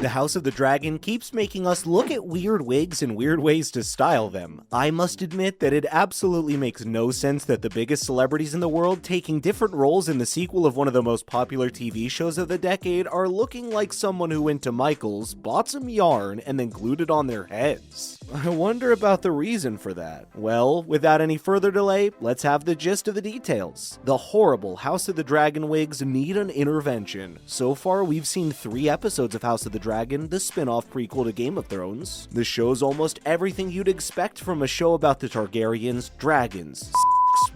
The House of the Dragon keeps making us look at weird wigs and weird ways to style them. I must admit that it absolutely makes no sense that the biggest celebrities in the world taking different roles in the sequel of one of the most popular TV shows of the decade are looking like someone who went to Michael's, bought some yarn, and then glued it on their heads. I wonder about the reason for that. Well, without any further delay, let's have the gist of the details. The horrible House of the Dragon wigs need an intervention. So far, we've seen 3 episodes of House of the Dragon, the spin-off prequel to Game of Thrones. The show's almost everything you'd expect from a show about the Targaryens, dragons,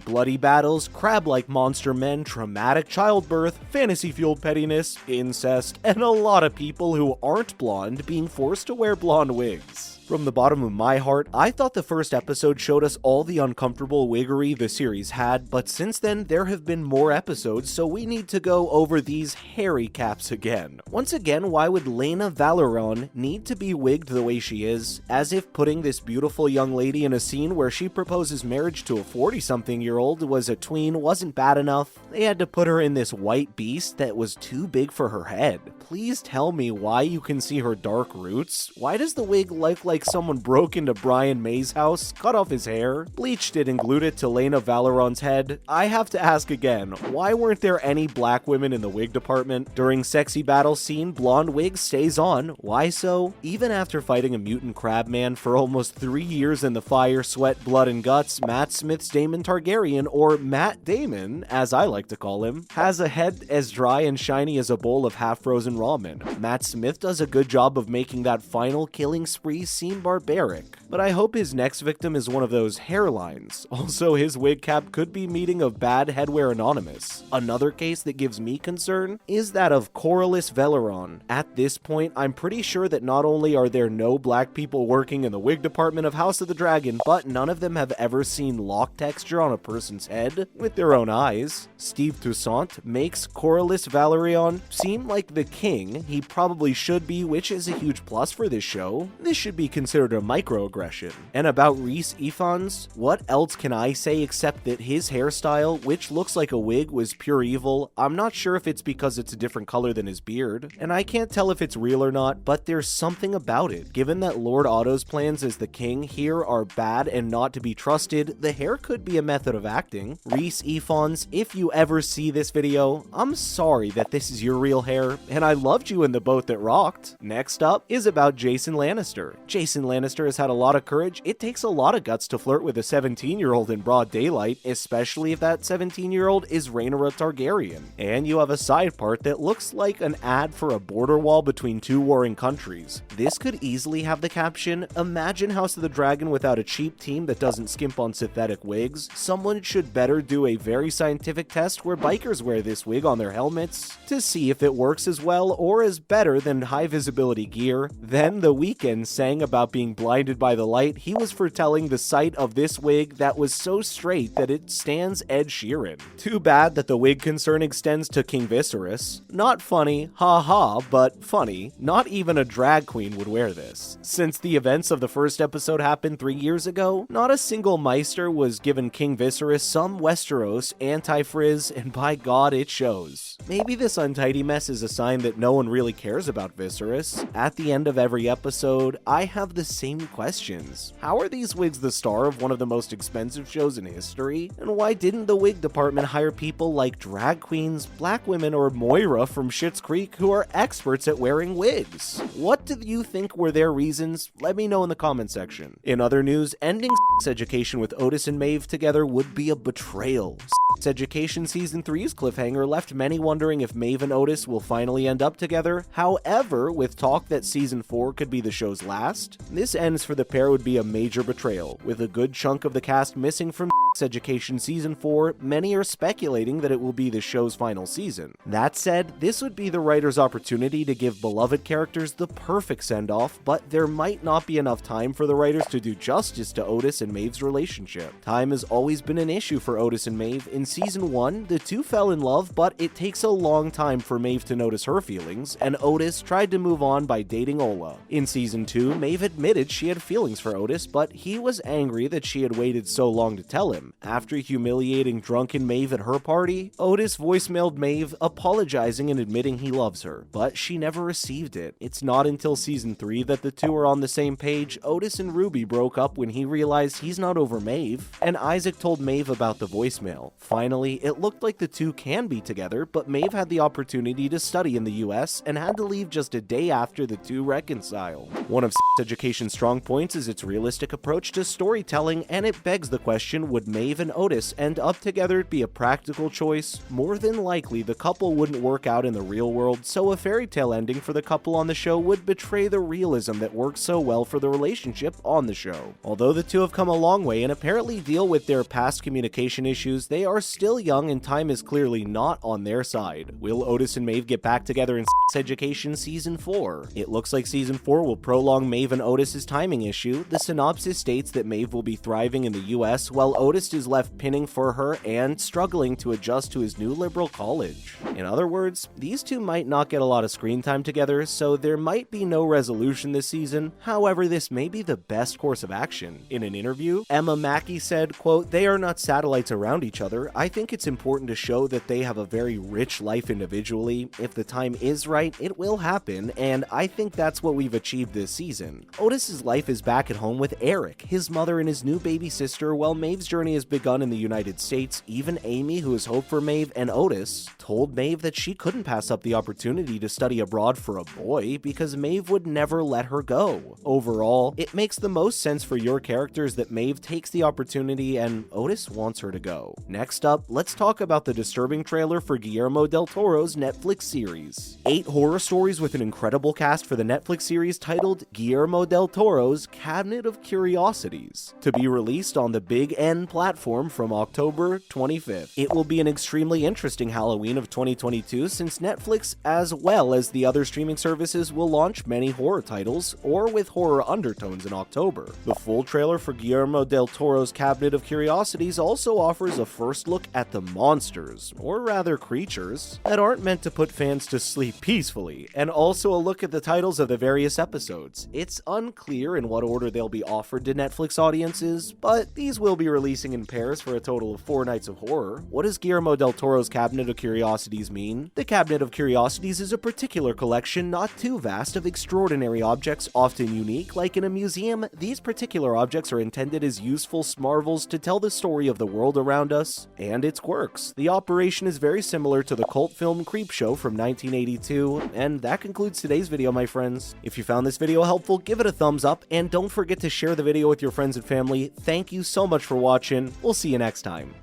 bloody battles, crab-like monster men, traumatic childbirth, fantasy-fueled pettiness, incest, and a lot of people who aren't blonde being forced to wear blonde wigs. From the bottom of my heart, I thought the first episode showed us all the uncomfortable wiggery the series had, but since then there have been more episodes, so we need to go over these hairy caps again. Once again, why would Rhaenrya Valerian need to be wigged the way she is? As if putting this beautiful young lady in a scene where she proposes marriage to a 40-something-year-old was a tween wasn't bad enough. They had to put her in this white beast that was too big for her head. Please tell me why you can see her dark roots. Why does the wig look like someone broke into Brian May's house, cut off his hair, bleached it and glued it to Rhaenrya Valerian's head? I have to ask again, why weren't there any black women in the wig department? During sexy battle scene, blonde wig stays on. Why so? Even after fighting a mutant crab man for almost 3 years in the fire, sweat, blood, and guts, Matt Smith's Daemon Targaryen, or Matt Damon, as I like to call him, has a head as dry and shiny as a bowl of half-frozen ramen. Matt Smith does a good job of making that final killing spree seem barbaric, but I hope his next victim is one of those hairlines. Also, his wig cap could be meeting of Bad Headwear Anonymous. Another case that gives me concern is that of Corlys Veleron. At this point, I'm pretty sure that not only are there no black people working in the wig department of House of the Dragon, but none of them have ever seen lock texture on a person's head with their own eyes. Steve Toussaint makes Corlys Veleron seem like the king he probably should be, which is a huge plus for this show. This should be considered a microaggression. And about Rhys Ifans, what else can I say except that his hairstyle, which looks like a wig, was pure evil. I'm not sure if it's because it's a different color than his beard, and I can't tell if it's real or not, but there's something about it. Given that Lord Otto's plans as the king here are bad and not to be trusted, the hair could be a method of acting. Rhys Ifans, if you ever see this video, I'm sorry that this is your real hair, and I loved you in the boat that rocked. Next up is about Jason Lannister. Jason Lannister has had a lot of courage. It takes a lot of guts to flirt with a 17-year-old in broad daylight, especially if that 17-year-old is Rhaenyra Targaryen. And you have a side part that looks like an ad for a border wall between 2 warring countries. This could easily have the caption, "Imagine House of the Dragon without a cheap team that doesn't skimp on synthetic wigs. Someone should better do a very scientific test where bikers wear this wig on their helmets to see if it works as well or as better than high visibility gear." Then The Weeknd sang about being blinded by the light. He was foretelling the sight of this wig that was so straight that it stands Ed Sheeran. Too bad that the wig concern extends to King Viserys. Not funny, haha, but funny. Not even a drag queen would wear this. Since the events of the first episode happened 3 years ago, not a single Meister was given King Viserys some Westeros anti-frizz, and by God it shows. Maybe this untidy mess is a sign that no one really cares about Viserys. At the end of every episode, I have the same questions. How are these wigs the star of one of the most expensive shows in history? And why didn't the wig department hire people like drag queens, black women, or Moira from Schitt's Creek who are experts at wearing wigs? What do you think were their reasons? Let me know in the comment section. In other news, ending sex education with Otis and Maeve together would be a betrayal. Sex Education Season 3's cliffhanger left many wondering if Maeve and Otis will finally end up together. However, with talk that Season 4 could be the show's last, this ends for the pair would be a major betrayal. With a good chunk of the cast missing from Sex Education Season 4, many are speculating that it will be the show's final season. That said, this would be the writer's opportunity to give beloved characters the perfect send-off, but there might not be enough time for the writers to do justice to Otis and Maeve's relationship. Time has always been an issue for Otis and Maeve. In Season 1, the two fell in love, but it takes a long time for Maeve to notice her feelings, and Otis tried to move on by dating Ola. In Season 2, Maeve admitted she had feelings for Otis, but he was angry that she had waited so long to tell him. them. After humiliating drunken Maeve at her party, Otis voicemailed Maeve apologizing and admitting he loves her, but she never received it. It's not until season 3 that the two are on the same page. Otis and Ruby broke up when he realized he's not over Maeve, and Isaac told Maeve about the voicemail. Finally, it looked like the two can be together, but Maeve had the opportunity to study in the US and had to leave just a day after the two reconcile. One of Sex Education's strong points is its realistic approach to storytelling, and it begs the question, would Maeve and Otis end up together be a practical choice? More than likely, the couple wouldn't work out in the real world, so a fairy tale ending for the couple on the show would betray the realism that works so well for the relationship on the show. Although the two have come a long way and apparently deal with their past communication issues, they are still young and time is clearly not on their side. Will Otis and Maeve get back together in Sex Education Season 4? It looks like Season 4 will prolong Maeve and Otis's timing issue. The synopsis states that Maeve will be thriving in the US while Otis is left pinning for her and struggling to adjust to his new liberal college. In other words, these two might not get a lot of screen time together, so there might be no resolution this season. However, this may be the best course of action. In an interview, Emma Mackey said, quote, "They are not satellites around each other. I think it's important to show that they have a very rich life individually. If the time is right, it will happen, and I think that's what we've achieved this season." Otis's life is back at home with Eric, his mother, and his new baby sister, while Maeve's journey has begun in the United States. Even Amy, who has hoped for Maeve and Otis, told Maeve that she couldn't pass up the opportunity to study abroad for a boy because Maeve would never let her go. Overall, it makes the most sense for your characters that Maeve takes the opportunity and Otis wants her to go. Next up, let's talk about the disturbing trailer for Guillermo del Toro's Netflix series. 8 horror stories with an incredible cast for the Netflix series titled Guillermo del Toro's Cabinet of Curiosities, to be released on the Big N platform from October 25th. It will be an extremely interesting Halloween of 2022 since Netflix, as well as the other streaming services, will launch many horror titles or with horror undertones in October. The full trailer for Guillermo del Toro's Cabinet of Curiosities also offers a first look at the monsters, or rather creatures, that aren't meant to put fans to sleep peacefully, and also a look at the titles of the various episodes. It's unclear in what order they'll be offered to Netflix audiences, but these will be releasing in pairs for a total of 4 nights of horror. What does Guillermo del Toro's Cabinet of Curiosities mean? The Cabinet of Curiosities is a particular collection, not too vast, of extraordinary objects, often unique. Like in a museum, these particular objects are intended as useful marvels to tell the story of the world around us and its quirks. The operation is very similar to the cult film Creepshow from 1982, and that concludes today's video, my friends. If you found this video helpful, give it a thumbs up, and don't forget to share the video with your friends and family. Thank you so much for watching. We'll see you next time.